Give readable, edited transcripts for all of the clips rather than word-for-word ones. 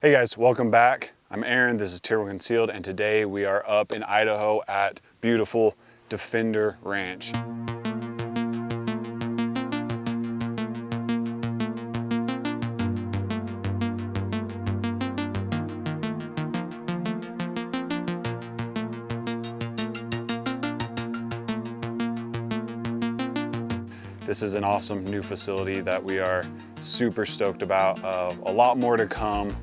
Hey guys, welcome back. I'm Aaron, this is Tier 1 Concealed, and today we are up in Idaho at beautiful Defender Ranch. This is an awesome new facility that we are super stoked about. A lot more to come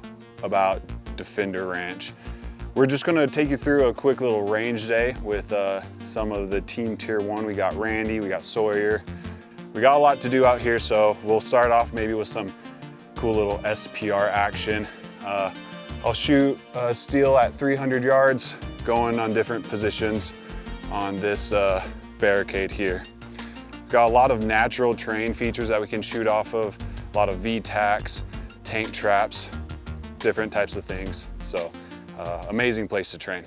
about Defender Ranch. We're just gonna take you through a quick little range day with some of the team Tier 1. We got Randy, we got Sawyer. We got a lot to do out here, so we'll start off maybe with some cool little SPR action. I'll shoot steel at 300 yards, going on different positions on this barricade here. We've got a lot of natural terrain features that we can shoot off of, a lot of VTACs, tank traps, different types of things. So amazing place to train.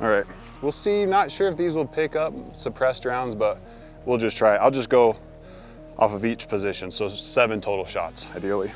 All right, we'll see. Not sure if these will pick up suppressed rounds, but we'll just try. I'll just go off of each position. So 7 total shots, ideally.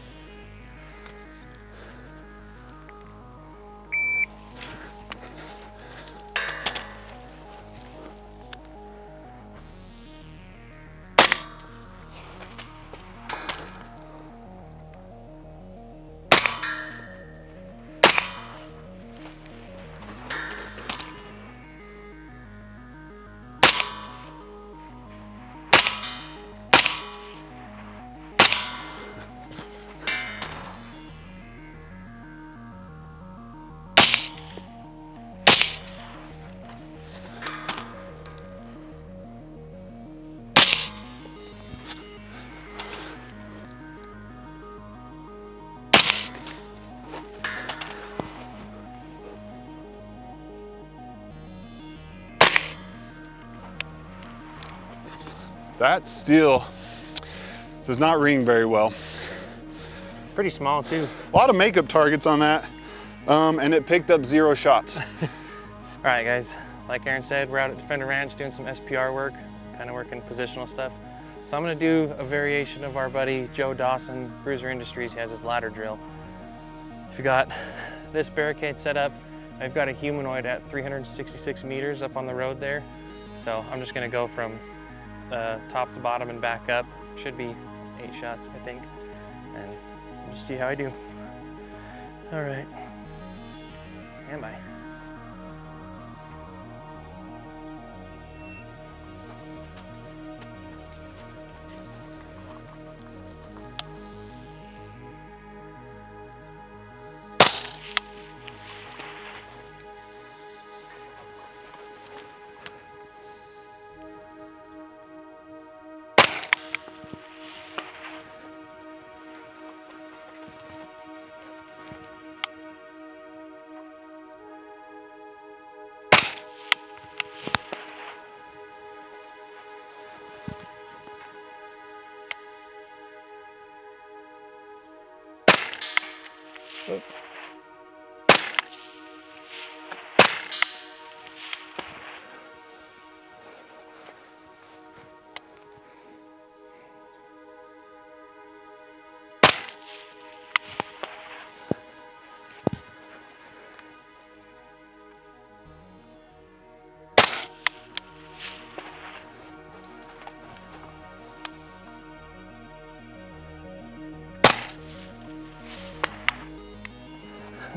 That steel does not ring very well. Pretty small too. A lot of makeup targets on that, and it picked up 0 shots. All right guys, like Aaron said, we're out at Defender Ranch doing some SPR work, kind of working positional stuff. So I'm gonna do a variation of our buddy Joe Dawson, Bruiser Industries. He has his ladder drill. We've got this barricade set up. I've got a humanoid at 366 meters up on the road there. So I'm just gonna go from top to bottom and back up. Should be 8 shots, I think. And we'll just see how I do. All right, stand by. Oh.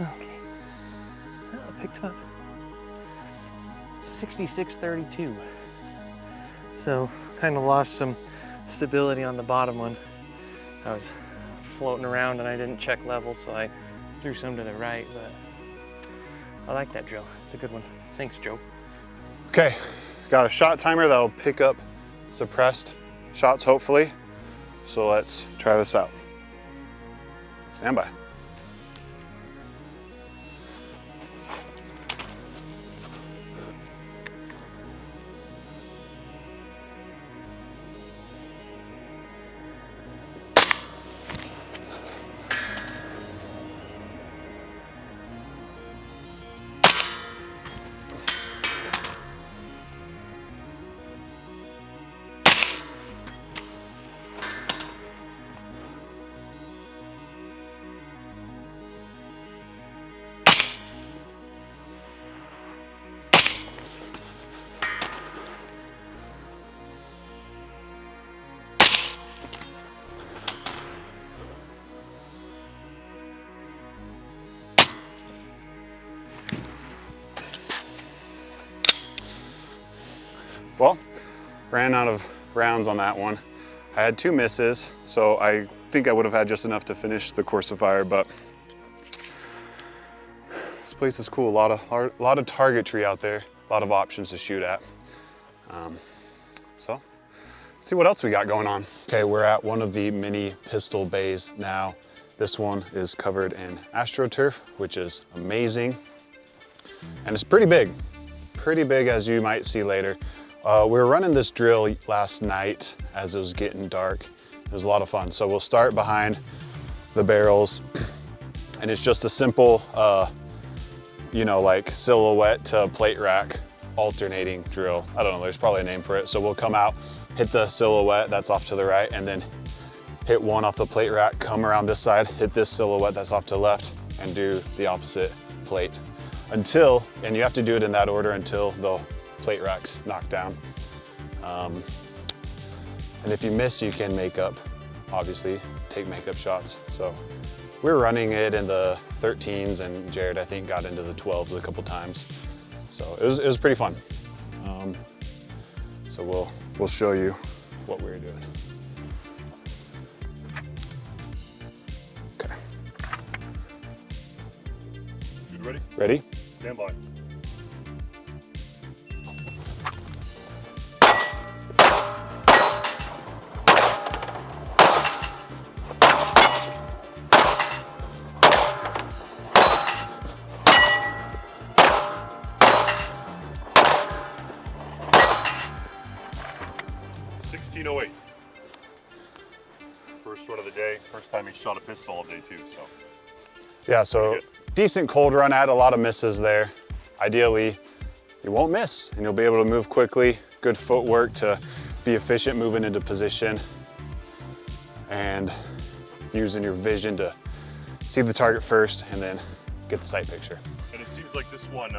Okay, well, I picked up 66.32. So kind of lost some stability on the bottom one. I was floating around and I didn't check levels, so I threw some to the right, but I like that drill. It's a good one. Thanks, Joe. Okay, got a shot timer that'll pick up suppressed shots, hopefully. So let's try this out. Stand by. Well, ran out of rounds on that one. I had 2 misses, so I think I would have had just enough to finish the course of fire, but this place is cool. A lot of targetry out there, a lot of options to shoot at. So let's see what else we got going on. Okay, we're at one of the mini pistol bays now. This one is covered in AstroTurf, which is amazing. And it's pretty big as you might see later. We were running this drill last night as it was getting dark. It was a lot of fun. So we'll start behind the barrels, and it's just a simple, you know, like silhouette to plate rack alternating drill. I don't know, there's probably a name for it. So we'll come out, hit the silhouette that's off to the right, and then hit one off the plate rack, come around this side, hit this silhouette that's off to the left, and do the opposite plate. Until, and you have to do it in that order until the plate rack's knocked down. And if you miss, you can make up, obviously, take makeup shots. So we're running it in the 13s, and Jared, I think, got into the 12s a couple times. So it was pretty fun. So we'll show you what we're doing. Okay. You ready? Ready? Stand by. .1608. First run of the day. First time he shot a pistol all day too. So. Yeah, so decent cold run, had a lot of misses there. Ideally, you won't miss and you'll be able to move quickly. Good footwork to be efficient moving into position and using your vision to see the target first and then get the sight picture. And it seems like this one,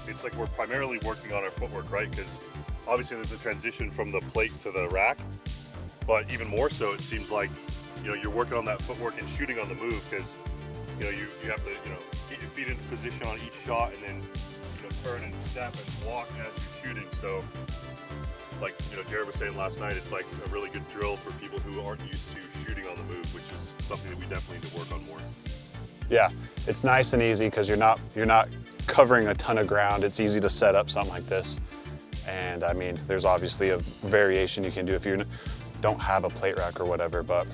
it's like we're primarily working on our footwork, right? Because obviously there's a transition from the plate to the rack, but even more so, it seems like, you know, you're working on that footwork and shooting on the move, because you know, you have to, you know, get your feet into position on each shot and then, you know, turn and step and walk as you're shooting. So, like, you know, Jared was saying last night, it's like a really good drill for people who aren't used to shooting on the move, which is something that we definitely need to work on more. Yeah, it's nice and easy because you're not covering a ton of ground. It's easy to set up something like this. And I mean, there's obviously a variation you can do if you don't have a plate rack or whatever, but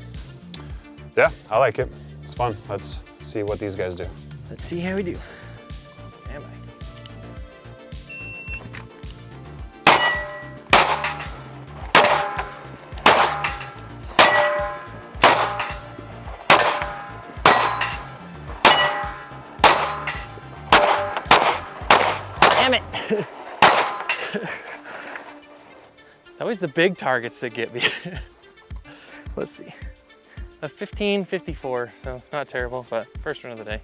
yeah, I like it. It's fun. Let's see what these guys do. Let's see how we do. Am I? Damn it! It's always the big targets that get me. Let's see. A 15.54, so not terrible, but first run of the day.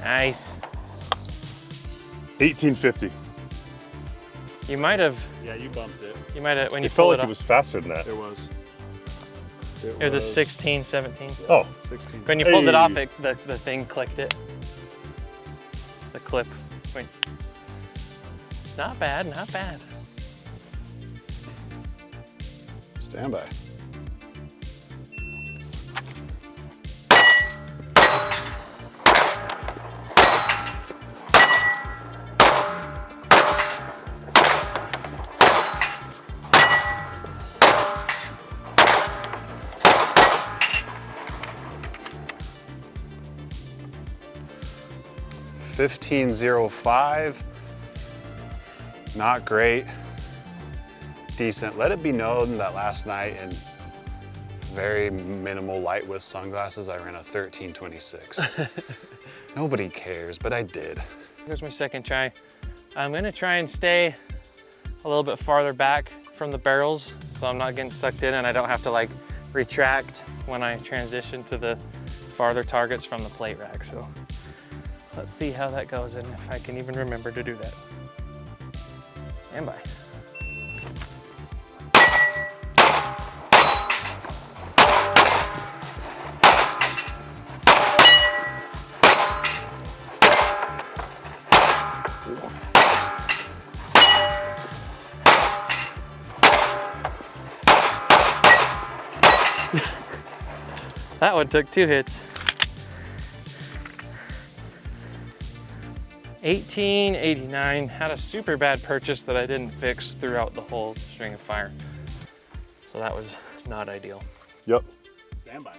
Nice. 1850. You might have. Yeah, you bumped it. You might have when you It felt pulled like it it off. was faster than that. It was. It was a 16, 17. Oh, 16. When you pulled it Hey. off, the thing clicked it. The clip. Wait. Not bad, not bad. Stand by. .1505, not great, decent. Let it be known that last night in very minimal light with sunglasses, I ran a 13.26. Nobody cares, but I did. Here's my second try. I'm gonna try and stay a little bit farther back from the barrels so I'm not getting sucked in and I don't have to like retract when I transition to the farther targets from the plate rack. So let's see how that goes and if I can even remember to do that. Stand by. That one took 2 hits. 1889, had a super bad purchase that I didn't fix throughout the whole string of fire. So that was not ideal. Yep. Stand by.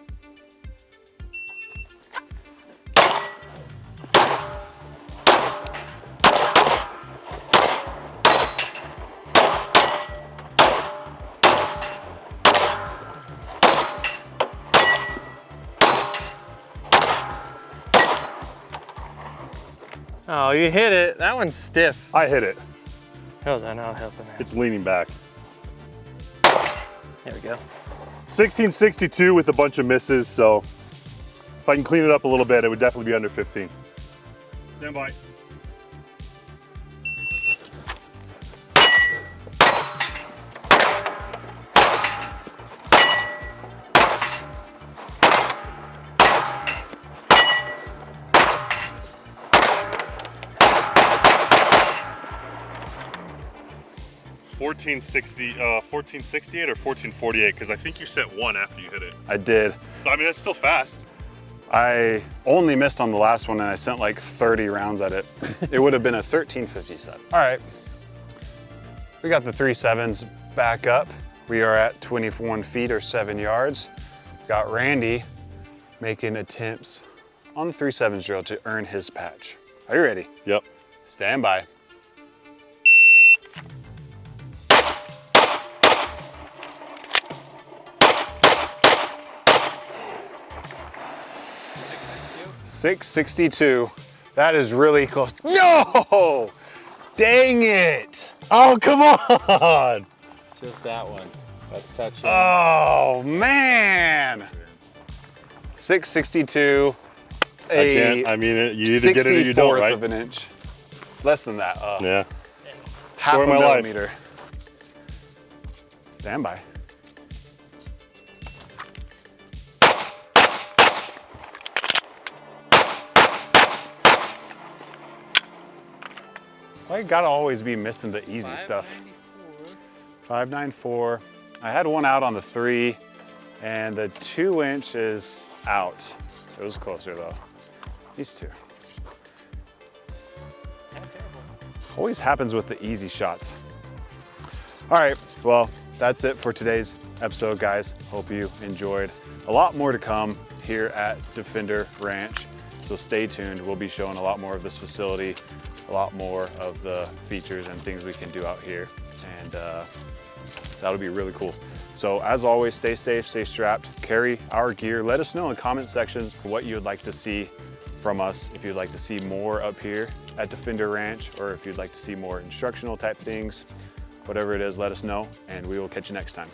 Oh, you hit it. That one's stiff. I hit it. Hold on, I'll help him out. It's leaning back. There we go. 1662 with a bunch of misses, so if I can clean it up a little bit, it would definitely be under 15. Stand by. $14.68 or $14.48, because I think you set 1 after you hit it. I did. I mean, that's still fast. I only missed on the last one and I sent like 30 rounds at it. It would have been a 13.57. All right, we got the 3.7s back up. We are at 21 feet or 7 yards. Got Randy making attempts on the 3.7s drill to earn his patch. Are you ready? Yep. Stand by. .662. That is really close. No! Dang it! Oh, come on! Just that one. That's touching. Oh, man! 662. I mean, you either get it or you don't, 64th right? of an inch. Less than that. Yeah. Half Story a of my life. millimeter. Stand by. Why you gotta always be missing the easy stuff? 594. I had one out on the 3, and the 2 inch is out. It was closer though. These two. Always happens with the easy shots. All right, well, that's it for today's episode, guys. Hope you enjoyed. A lot more to come here at Defender Ranch, so stay tuned. We'll be showing a lot more of this facility, a lot more of the features and things we can do out here, and that'll be really cool. So as always, stay safe, stay strapped, carry our gear. Let us know in the comment section what you would like to see from us, if you'd like to see more up here at Defender Ranch, or if you'd like to see more instructional type things. Whatever it is, let us know, and we will catch you next time.